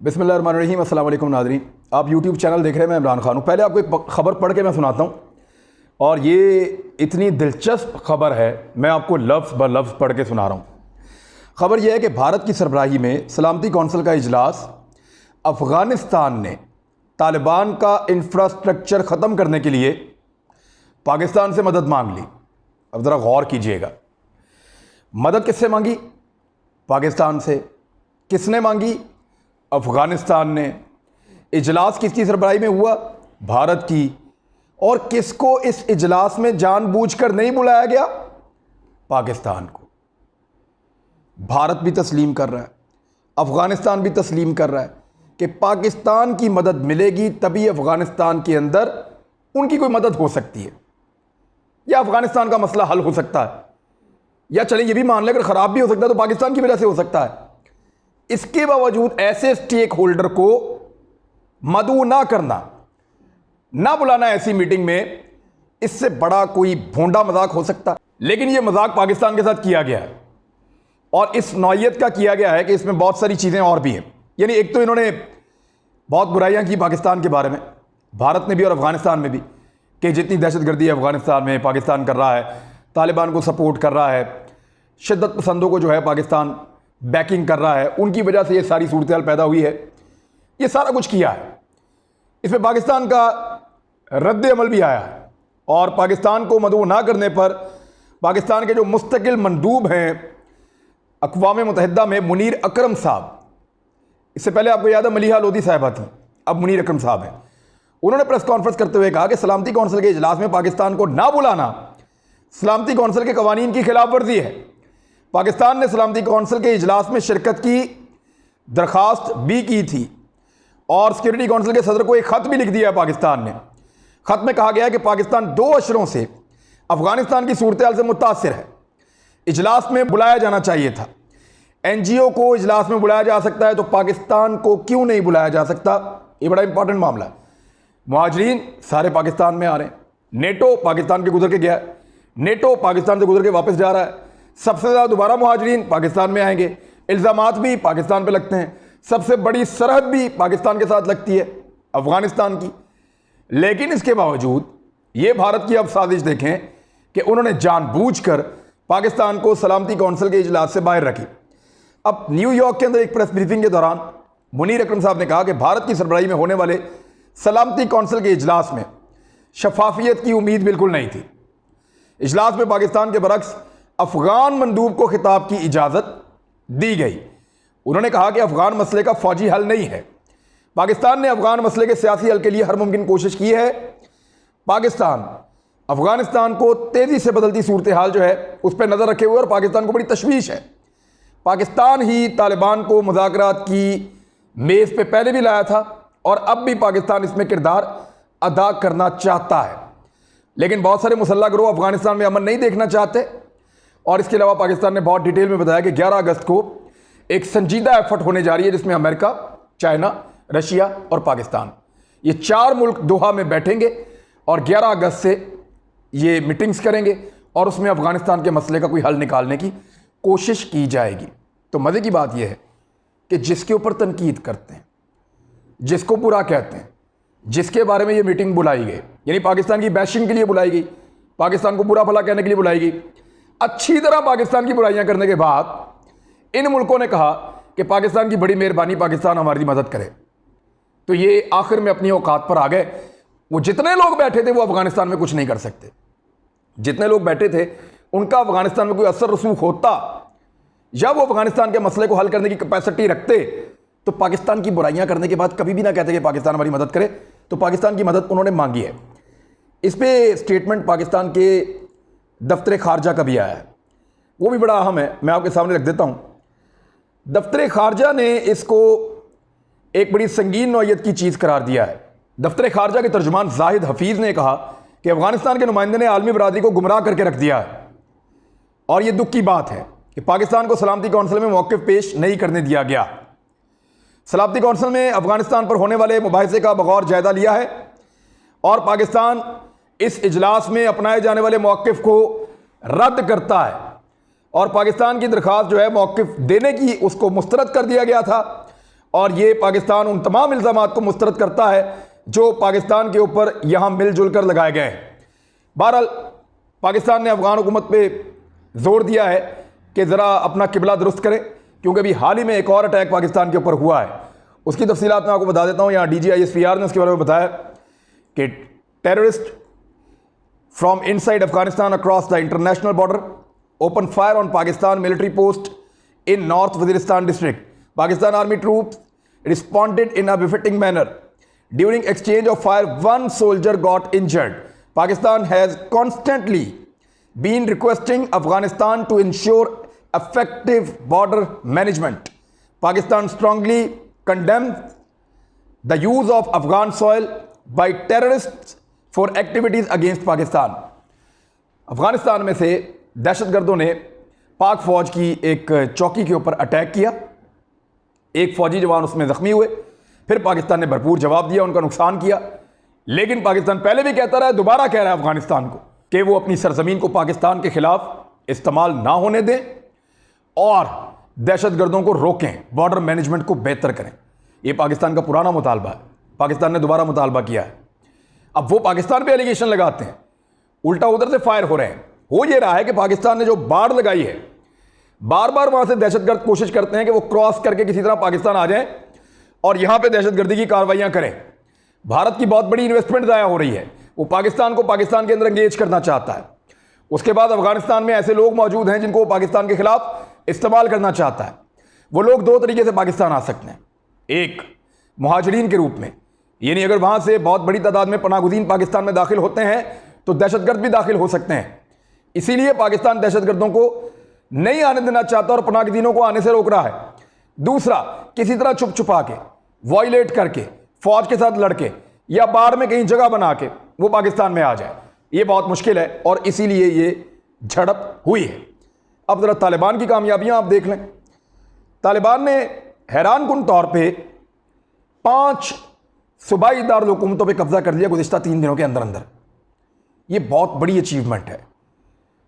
बिस्मिल्लाहिर्रहमानिर्रहीम। अस्सलाम वालेकुम नाज़रीन, आप यूट्यूब चैनल देख रहे हैं। मैं इमरान खान हूँ। पहले आपको एक ख़बर पढ़ के मैं सुनाता हूँ, और ये इतनी दिलचस्प खबर है, मैं आपको लफ्ज़ ब लफ्ज़ पढ़ के सुना रहा हूँ। ख़बर यह है कि भारत की सरबराही में सलामती कौंसिल का इजलास, अफ़गानिस्तान ने तालिबान का इंफ्रास्ट्रक्चर ख़त्म करने के लिए पाकिस्तान से मदद मांग ली। अब ज़रा गौर कीजिएगा, मदद किससे मांगी? पाकिस्तान से। किसने मांगी? अफ़गानिस्तान ने। इजलास किसकी सरबराही में हुआ? भारत की। और किसको इस इजलास में जानबूझकर नहीं बुलाया गया? पाकिस्तान को। भारत भी तस्लीम कर रहा है, अफ़गानिस्तान भी तस्लीम कर रहा है कि पाकिस्तान की मदद मिलेगी तभी अफ़गानिस्तान के अंदर उनकी कोई मदद हो सकती है, या अफ़गानिस्तान का मसला हल हो सकता है, या चले ये भी मान लें अगर ख़राब भी हो सकता है तो पाकिस्तान की वजह से हो सकता है। इसके बावजूद ऐसे स्टेक होल्डर को मदऊ ना करना, ना बुलाना ऐसी मीटिंग में, इससे बड़ा कोई भोंडा मजाक हो सकता है। लेकिन यह मजाक पाकिस्तान के साथ किया गया है, और इस नौइयत का किया गया है कि इसमें बहुत सारी चीज़ें और भी हैं। यानी एक तो इन्होंने बहुत बुराइयां की पाकिस्तान के बारे में, भारत ने भी और अफ़गानिस्तान में भी, कि जितनी दहशतगर्दी अफ़गानिस्तान में पाकिस्तान कर रहा है, तालिबान को सपोर्ट कर रहा है, शिद्दत पसंदों को जो है पाकिस्तान बैकिंग कर रहा है, उनकी वजह से ये सारी सूरत हाल पैदा हुई है। ये सारा कुछ किया है। इसमें पाकिस्तान का रद्द अमल भी आया है, और पाकिस्तान को मदऊ ना करने पर पाकिस्तान के जो मुस्तकिल मंदूब हैं अक़वाम मुत्तहिदा में, मुनीर अकरम साहब, इससे पहले आपको याद है मलिहा लोधी साहिबा थी, अब मुनीर अकरम साहब हैं, उन्होंने प्रेस कॉन्फ्रेंस करते हुए कहा कि सलामती कौंसिल के इजलास में पाकिस्तान को ना बुलाना सलामती कौंसिल के कवानीन की खिलाफ वर्जी है। पाकिस्तान ने सलामती कौंसिल के इजलास में शिरकत की दरख्वास्त भी की थी, और सिक्योरिटी कौंसिल के सदर को एक ख़त भी लिख दिया पाकिस्तान ने। ख़त में कहा गया है कि पाकिस्तान 2 अशरों से अफ़गानिस्तान की सूरत हाल से मुतासिर है, इजलास में बुलाया जाना चाहिए था। NGO को इजलास में बुलाया जा सकता है तो पाकिस्तान को क्यों नहीं बुलाया जा सकता? ये बड़ा इंपॉर्टेंट मामला है। मुहाजिरीन सारे पाकिस्तान में आ रहे हैं, नेटो पाकिस्तान के गुजर के गया है, नेटो पाकिस्तान से गुजर के वापस जा रहा है, सबसे ज़्यादा दोबारा मुहाजिरीन पाकिस्तान में आएंगे, इल्ज़ामात भी पाकिस्तान पे लगते हैं, सबसे बड़ी सरहद भी पाकिस्तान के साथ लगती है अफ़गानिस्तान की। लेकिन इसके बावजूद ये भारत की अब साजिश देखें कि उन्होंने जानबूझकर पाकिस्तान को सलामती कौंसिल के इजलास से बाहर रखी। अब न्यूयॉर्क के अंदर एक प्रेस ब्रीफिंग के दौरान मुनीर अकरम साहब ने कहा कि भारत की सरबराही में होने वाले सलामती कौंसिल के इजलास में शफाफियत की उम्मीद बिल्कुल नहीं थी। इजलास में पाकिस्तान के बरक्स अफगान मंदूब को खिताब की इजाज़त दी गई। उन्होंने कहा कि अफगान मसले का फौजी हल नहीं है, पाकिस्तान ने अफगान मसले के सियासी हल के लिए हर मुमकिन कोशिश की है। पाकिस्तान अफगानिस्तान को तेज़ी से बदलती सूरत हाल जो है उस पर नज़र रखे हुए, और पाकिस्तान को बड़ी तशवीश है। पाकिस्तान ही तालिबान को मुज़ाकरात की मेज़ पे पहले भी लाया था, और अब भी पाकिस्तान इसमें किरदार अदा करना चाहता है। लेकिन बहुत सारे मुसल्लह गिरोह अफगानिस्तान में अमन नहीं देखना चाहते, और इसके अलावा पाकिस्तान ने बहुत डिटेल में बताया कि 11 अगस्त को एक संजीदा एफर्ट होने जा रही है, जिसमें अमेरिका, चाइना, रशिया और पाकिस्तान, ये 4 मुल्क दोहा में बैठेंगे और 11 अगस्त से ये मीटिंग्स करेंगे, और उसमें अफगानिस्तान के मसले का कोई हल निकालने की कोशिश की जाएगी। तो मज़े की बात यह है कि जिसके ऊपर तनकीद करते हैं, जिसको बुरा कहते हैं, जिसके बारे में ये मीटिंग बुलाई गई, यानी पाकिस्तान की बैशिंग के लिए बुलाई गई, पाकिस्तान को बुरा भला कहने के लिए बुलाई गई, अच्छी तरह पाकिस्तान की बुराइयां करने के बाद इन मुल्कों ने कहा कि पाकिस्तान की बड़ी मेहरबानी, पाकिस्तान हमारी मदद करे। तो ये आखिर में अपनी औकात पर आ गए। वो जितने लोग बैठे थे वो अफगानिस्तान में कुछ नहीं कर सकते। जितने लोग बैठे थे उनका अफगानिस्तान में कोई असर रसूख होता, या वो अफगानिस्तान के मसले को हल करने की कैपेसिटी रखते, तो पाकिस्तान की बुराइयां करने के बाद कभी भी ना कहते कि पाकिस्तान हमारी मदद करे। तो पाकिस्तान की मदद उन्होंने मांगी है। इस पर स्टेटमेंट पाकिस्तान के दफ्तर खारजा का भी आया है, वो भी बड़ा अहम है, मैं आपके सामने रख देता हूँ। दफ्तर खारजा ने इसको एक बड़ी संगीन नौइयत की चीज़ करार दिया है। दफ्तर खारजा के तर्जुमान जाहिद हफीज़ ने कहा कि अफगानिस्तान के नुमाइंदे ने आलमी बरादरी को गुमराह करके रख दिया है, और यह दुख की बात है कि पाकिस्तान को सलामती कौंसिल में मौक़िफ़ पेश नहीं करने दिया गया। सलामती कौंसिल में अफगानिस्तान पर होने वाले मुबाहिसे का बगौर जायज़ा लिया है, और पाकिस्तान इस इजलास में अपनाए जाने वाले मौक़िफ़ को रद्द करता है, और पाकिस्तान की दरख्वास्त जो है मौक़िफ़ देने की, उसको मुस्तरद कर दिया गया था, और ये पाकिस्तान उन तमाम इल्ज़ामात को मुस्तरद करता है जो पाकिस्तान के ऊपर यहाँ मिलजुल कर लगाए गए हैं। बहरहाल पाकिस्तान ने अफ़गान हुकूमत पे जोर दिया है कि ज़रा अपना किबला दुरुस्त करें, क्योंकि अभी हाल ही में एक और अटैक पाकिस्तान के ऊपर हुआ है। उसकी तफसीलात मैं आपको बता देता हूँ। यहाँ DGISPR ने उसके बारे में बताया कि terrorist from inside Afghanistan across the international border open fire on Pakistan military post in north Waziristan district. Pakistan army troops responded in a befitting manner during exchange of fire, one soldier got injured. Pakistan has constantly been requesting Afghanistan to ensure effective border management. Pakistan strongly condemns the use of Afghan soil by terrorists for activities against Pakistan. Afghanistan में से दहशतगर्दों ने पाक फौज की एक चौकी के ऊपर अटैक किया, एक फौजी जवान उसमें जख्मी हुए, फिर पाकिस्तान ने भरपूर जवाब दिया, उनका नुकसान किया। लेकिन पाकिस्तान पहले भी कहता रहा है, दोबारा कह रहा है अफगानिस्तान को कि वो अपनी सरजमीन को पाकिस्तान के खिलाफ इस्तेमाल ना होने दें और दहशतगर्दों को रोकें, बॉर्डर मैनेजमेंट को बेहतर करें। ये पाकिस्तान का पुराना मुतालबा है, पाकिस्तान ने दोबारा मुतालबा किया है। अब वो पाकिस्तान पे एलिगेशन लगाते हैं, उल्टा उधर से फायर हो रहे हैं। हो ये रहा है कि पाकिस्तान ने जो बाड़ लगाई है, बार बार वहां से दहशतगर्द कोशिश करते हैं कि वो क्रॉस करके किसी तरह पाकिस्तान आ जाएं और यहां पे दहशतगर्दी की कार्रवाइयां करें। भारत की बहुत बड़ी इन्वेस्टमेंट ज़ाया हो रही है, वो पाकिस्तान को पाकिस्तान के अंदर एंगेज करना चाहता है। उसके बाद अफगानिस्तान में ऐसे लोग मौजूद हैं जिनको वो पाकिस्तान के खिलाफ इस्तेमाल करना चाहता है। वो लोग दो तरीके से पाकिस्तान आ सकते हैं, एक मुहाजिरीन के रूप में, यानी अगर वहां से बहुत बड़ी तादाद में पनाहगुज़ीन पाकिस्तान में दाखिल होते हैं तो दहशतगर्द भी दाखिल हो सकते हैं। इसीलिए पाकिस्तान दहशतगर्दों को नहीं आने देना चाहता और पनाहगुज़ीनों को आने से रोक रहा है। दूसरा, किसी तरह छुप छुपा के, वॉयलेट करके, फौज के साथ लड़के या बाढ़ में कहीं जगह बना के वो पाकिस्तान में आ जाए। ये बहुत मुश्किल है और इसीलिए ये झड़प हुई है। अब जरा तालिबान की कामयाबियां आप देख लें। तालिबान ने हैरानकुन तौर पे 5 सूबाई दारुल हुकूमतों पे कब्जा कर लिया गुज़िश्ता 3 दिनों के अंदर अंदर। ये बहुत बड़ी अचीवमेंट है।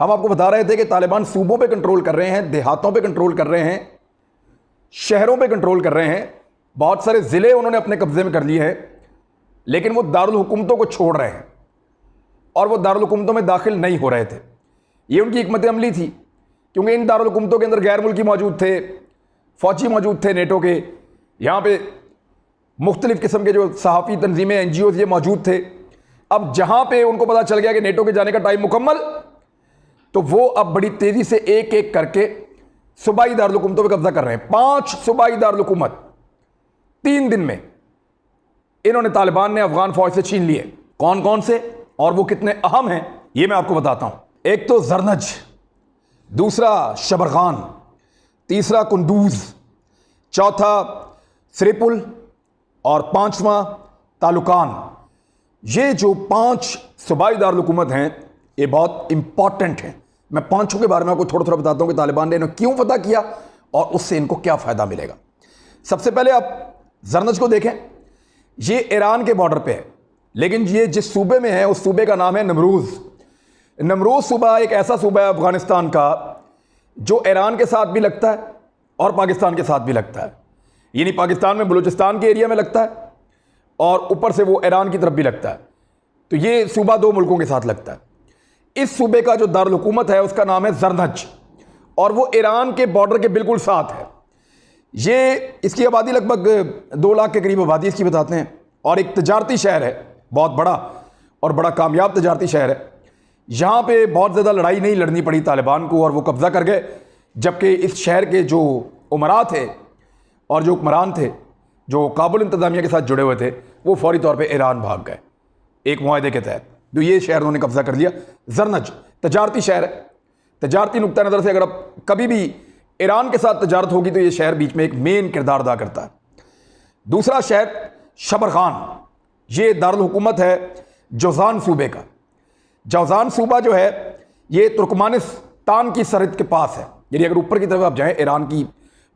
हम आपको बता रहे थे कि तालिबान सूबों पे कंट्रोल कर रहे हैं, देहातों पे कंट्रोल कर रहे हैं, शहरों पे कंट्रोल कर रहे हैं, बहुत सारे ज़िले उन्होंने अपने कब्जे में कर लिए हैं, लेकिन वो दारुल हुकूमतों को छोड़ रहे हैं और वो दारुल हुकूमतों में दाखिल नहीं हो रहे थे। ये उनकी हिकमत अमली थी, क्योंकि इन दारुल हुकूमतों के अंदर गैर मुल्की मौजूद थे, फौजी मौजूद थे नेटो के, यहाँ पे मुख्तलिफ़ किस्म के जो सहाफ़ी तंजीमें, NGOs ये मौजूद थे। अब जहाँ पे उनको पता चल गया कि नेटो के जाने का टाइम मुकम्मल, तो वो अब बड़ी तेज़ी से एक एक करके सूबाई दारुल हुकूमतों पर कब्जा कर रहे हैं। 5 सूबाई दारुल हुकूमत 3 दिन में इन्होंने, तालिबान ने अफगान फौज से छीन लिए। कौन कौन से और वो कितने अहम हैं ये मैं आपको बताता हूं। एक तो जरनज, दूसरा शबरगान, तीसरा कुंदूज, चौथा सरिपुल और 5वां तालुकान। ये जो 5 सूबाई दारुल हुकूमत हैं ये बहुत इंपॉर्टेंट हैं। मैं 5 के बारे में आपको थोड़ा थोड़ा बताता हूं कि तालिबान ने इन्हें क्यों फतह किया और उससे इनको क्या फ़ायदा मिलेगा। सबसे पहले आप जरनज को देखें। ये ईरान के बॉर्डर पे है, लेकिन ये जिस सूबे में है उस सूबे का नाम है नमरूज़। नमरूज़ सूबा एक ऐसा सूबा है अफगानिस्तान का जो ईरान के साथ भी लगता है और पाकिस्तान के साथ भी लगता है, यानी पाकिस्तान में बलूचिस्तान के एरिया में लगता है और ऊपर से वो ईरान की तरफ भी लगता है। तो ये सूबा 2 मुल्कों के साथ लगता है। इस सूबे का जो दारुल हुकूमत है उसका नाम है जरनज और वो ईरान के बॉर्डर के बिल्कुल साथ है। ये इसकी आबादी लगभग 2 लाख के करीब आबादी इसकी बताते हैं और एक तजारती शहर है, बहुत बड़ा और बड़ा कामयाब तजारती शहर है। यहाँ पे बहुत ज़्यादा लड़ाई नहीं लड़नी पड़ी तालिबान को और वो कब्ज़ा कर गए, जबकि इस शहर के जो उमरा थे और जो हुक्मरान थे जो काबुल इंतज़ामिया के साथ जुड़े हुए थे वो फौरी तौर पे ईरान भाग गए एक मुआहदे के तहत। तो ये शहर उन्होंने कब्ज़ा कर लिया। जरनज तजारती शहर है। तजारती नुक्ता नज़र से अगर आप कभी भी ईरान के साथ तजारत होगी तो ये शहर बीच में एक मेन किरदार अदा करता है। दूसरा शहर शबरगान, ये दारुल हुकूमत है जौज़ान सूबे का। जौज़ान सूबा जो है ये तुर्कमानिस्तान की सरहद के पास है, यानी अगर ऊपर की तरफ आप जाएं ईरान की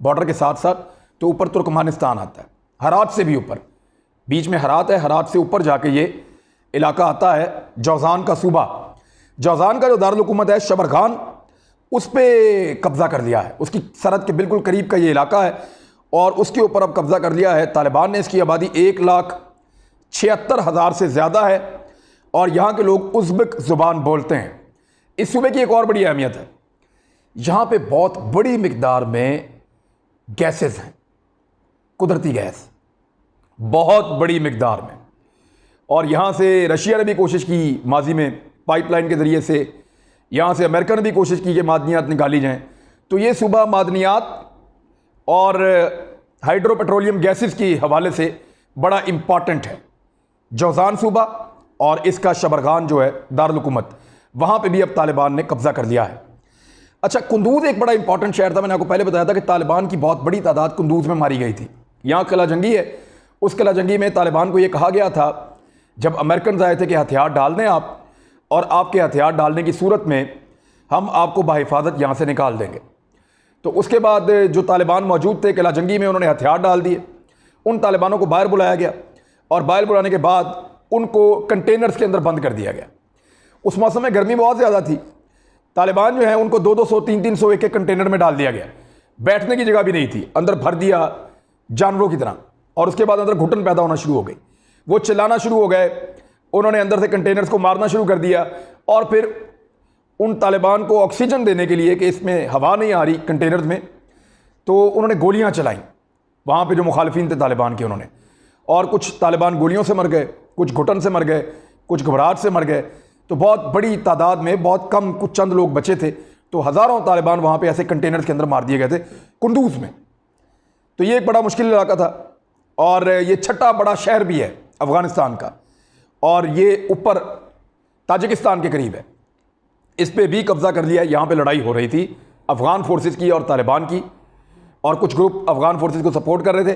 बॉर्डर के साथ साथ तो ऊपर तुर्कमानिस्तान आता है, हरात से भी ऊपर, बीच में हरात है, हरात से ऊपर जाके ये इलाका आता है जौज़ान का सूबा। जौज़ान का जो दारुल हुकूमत है शबरगान, उस पर कब्ज़ा कर लिया है, उसकी सरहद के बिल्कुल करीब का ये इलाका है और उसके ऊपर अब कब्ज़ा कर लिया है तालिबान ने। इसकी आबादी 1,76,000 से ज़्यादा है और यहाँ के लोग उज़्बेक ज़ुबान बोलते हैं। इस सूबे की एक और बड़ी अहमियत है, यहाँ पे बहुत बड़ी मिकदार में गैसेस हैं, कुदरती गैस बहुत बड़ी मिकदार में। और यहाँ से रशिया ने भी कोशिश की माजी में पाइपलाइन के ज़रिए से, यहाँ से अमेरिका ने भी कोशिश की कि मादनियात निकाली जाएँ। तो ये सूबा मादनियात और हाइड्रो पेट्रोलियम गैसेस के हवाले से बड़ा इम्पॉर्टेंट है। जौज़ान सूबा और इसका शबरगान जो है दारुल हुकूमत, वहाँ पे भी अब तालिबान ने कब्ज़ा कर लिया है। अच्छा, कुंदूज़ एक बड़ा इंपॉर्टेंट शहर था। मैंने आपको पहले बताया था कि तालिबान की बहुत बड़ी तादाद कुंदूज़ में मारी गई थी। यहाँ किला जंगी है, उस किला जंगी में तालिबान को ये कहा गया था जब अमेरिकन आए थे कि हथियार डाल दें आप, और आपके हथियार डालने की सूरत में हम आपको बाहिफाजत यहाँ से निकाल देंगे। तो उसके बाद जो तालिबान मौजूद थे किला जंगी में, उन्होंने हथियार डाल दिए। उन तालिबानों को बाहर बुलाया गया और बाहर बुलाने के बाद उनको कंटेनर्स के अंदर बंद कर दिया गया। उस मौसम में गर्मी बहुत ज़्यादा थी। तालिबान जो है उनको 200-200, 300-300 एक कंटेनर में डाल दिया गया। बैठने की जगह भी नहीं थी, अंदर भर दिया जानवरों की तरह। और उसके बाद अंदर घुटन पैदा होना शुरू हो गई। वो चिल्लाना शुरू हो गए, उन्होंने अंदर से कंटेनर्स को मारना शुरू कर दिया। और फिर उन तालिबान को ऑक्सीजन देने के लिए कि इसमें हवा नहीं आ रही कंटेनर्स में, तो उन्होंने गोलियां चलाईं वहाँ पे जो मुखालिफिन थे तालिबान के उन्होंने। और कुछ तालिबान गोलियों से मर गए, कुछ घुटन से मर गए, कुछ घबराहट से मर गए। तो बहुत बड़ी तादाद में, बहुत कम कुछ चंद लोग बचे थे। तो हज़ारों तालिबान वहाँ पे ऐसे कंटेनर्स के अंदर मार दिए गए थे कुंदूज़ में। तो ये एक बड़ा मुश्किल इलाका था और ये छठा बड़ा शहर भी है अफ़गानिस्तान का, और ये ऊपर ताजिकिस्तान के करीब है। इस पे भी कब्ज़ा कर लिया। यहाँ पे लड़ाई हो रही थी अफ़गान फोर्सेस की और तालिबान की, और कुछ ग्रुप अफ़गान फोर्सेस को सपोर्ट कर रहे थे।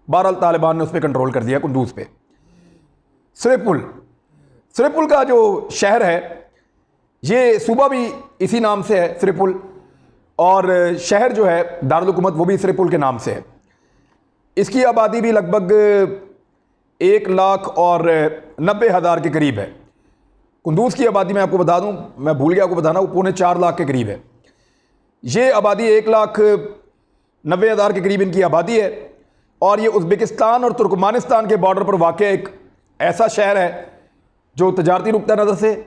बहरहाल तालिबान ने उस पर कंट्रोल कर दिया कुंदूज़ पे। सरेपुल का जो शहर है, ये सूबा भी इसी नाम से है, सरेपुल, और शहर जो है दारुल हुकूमत वो भी सरेपुल के नाम से है। इसकी आबादी भी लगभग 1,90,000 के करीब है। कुंदूज़ की आबादी मैं आपको बता दूं, मैं भूल गया आपको बताना, वो 3.25 लाख के करीब है। ये आबादी 1,90,000 के करीब इनकी आबादी है। और ये उज़्बेकिस्तान और तुर्कमानिस्तान के बॉर्डर पर वाक़ एक ऐसा शहर है जो तजारती नुक्ता नज़र से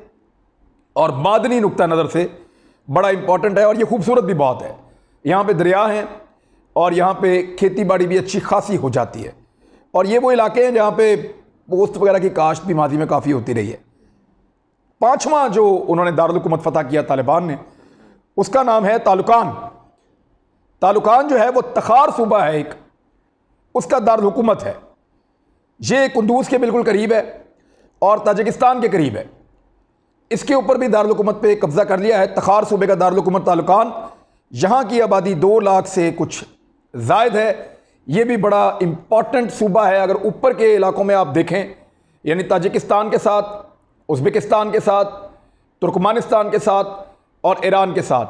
और मादनी नुक्ता नज़र से बड़ा इंपॉर्टेंट है। और ये खूबसूरत भी बहुत है। यहाँ पे दरिया हैं और यहाँ पे खेती बाड़ी भी अच्छी खासी हो जाती है। और ये वो इलाके हैं जहाँ पे पोस्त वगैरह की काश्त भी माजी में काफ़ी होती रही है। पाँचवां जो उन्होंने दारुल हुकूमत फतह किया तालिबान ने, उसका नाम है तालुकान। तालुकान जो है वो तखार सूबा है एक, उसका दारुल हुकूमत है। ये कुंदूज़ के बिल्कुल करीब है और ताजिकिस्तान के करीब है। इसके ऊपर भी दारुल हुकूमत पे कब्ज़ा कर लिया है। तखार सूबे का दारुल हुकूमत तालुकान, यहाँ की आबादी 2 लाख से कुछ ज़ायद है। ये भी बड़ा इम्पॉर्टेंट सूबा है। अगर ऊपर के इलाकों में आप देखें, यानी ताजिकिस्तान के साथ, उज़्बेकिस्तान के साथ, तुर्कमानिस्तान के साथ और ईरान के साथ,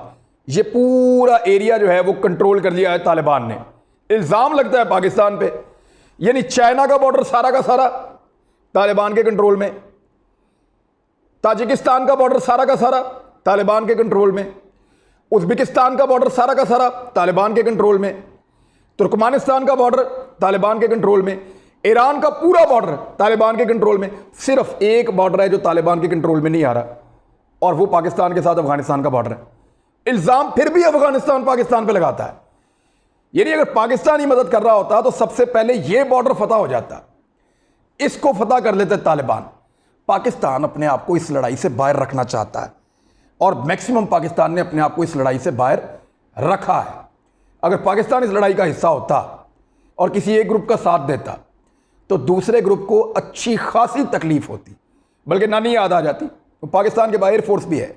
ये पूरा एरिया जो है वो कंट्रोल कर लिया है तालिबान ने। इल्ज़ाम लगता है पाकिस्तान पे, यानी चाइना का बॉर्डर सारा का सारा तालिबान के कंट्रोल में, ताजिकिस्तान का बॉर्डर सारा का सारा तालिबान के कंट्रोल में, उज़्बेकिस्तान का बॉर्डर सारा का सारा तालिबान के कंट्रोल में, तुर्कमानिस्तान का बॉर्डर तालिबान के कंट्रोल में, ईरान का पूरा बॉर्डर तालिबान के कंट्रोल में। सिर्फ एक बॉर्डर है जो तालिबान के कंट्रोल में नहीं आ रहा, और वो पाकिस्तान के साथ अफगानिस्तान का बॉर्डर है। इल्ज़ाम फिर भी अफगानिस्तान पाकिस्तान पे लगाता है। यानी अगर पाकिस्तान ही मदद कर रहा होता तो सबसे पहले ये बॉर्डर फतह हो जाता, इसको फतह कर लेते तालिबान। पाकिस्तान अपने आप को इस लड़ाई से बाहर रखना चाहता है और मैक्सिमम पाकिस्तान ने अपने आप को इस लड़ाई से बाहर रखा है। अगर पाकिस्तान इस लड़ाई का हिस्सा होता और किसी एक ग्रुप का साथ देता तो दूसरे ग्रुप को अच्छी खासी तकलीफ होती, बल्कि नानी याद आ जाती। तो पाकिस्तान के पास एयरफोर्स भी है,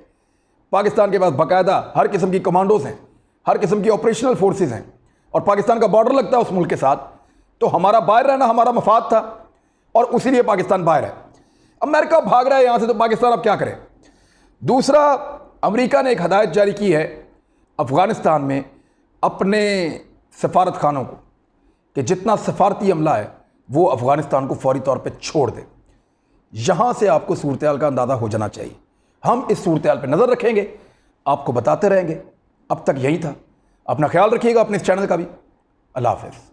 पाकिस्तान के पास बाकायदा हर किस्म की कमांडोज हैं, हर किस्म की ऑपरेशनल फोर्सेज हैं, और पाकिस्तान का बॉर्डर लगता है उस मुल्क के साथ। तो हमारा बाहर रहना हमारा मफाद था और उसी लिए पाकिस्तान बाहर है। अमेरिका भाग रहा है यहाँ से, तो पाकिस्तान अब क्या करे। दूसरा, अमेरिका ने एक हदायत जारी की है अफ़गानिस्तान में अपने सफारत खानों को कि जितना सफारती अमला है वो अफ़गानिस्तान को फौरी तौर पे छोड़ दे। यहाँ से आपको सूरत हाल का अंदाज़ा हो जाना चाहिए। हम इस सूरत हाल पर नज़र रखेंगे, आपको बताते रहेंगे। अब तक यही था। अपना ख्याल रखिएगा, अपने इस चैनल का भी। अल्लाह हाफ़िज़।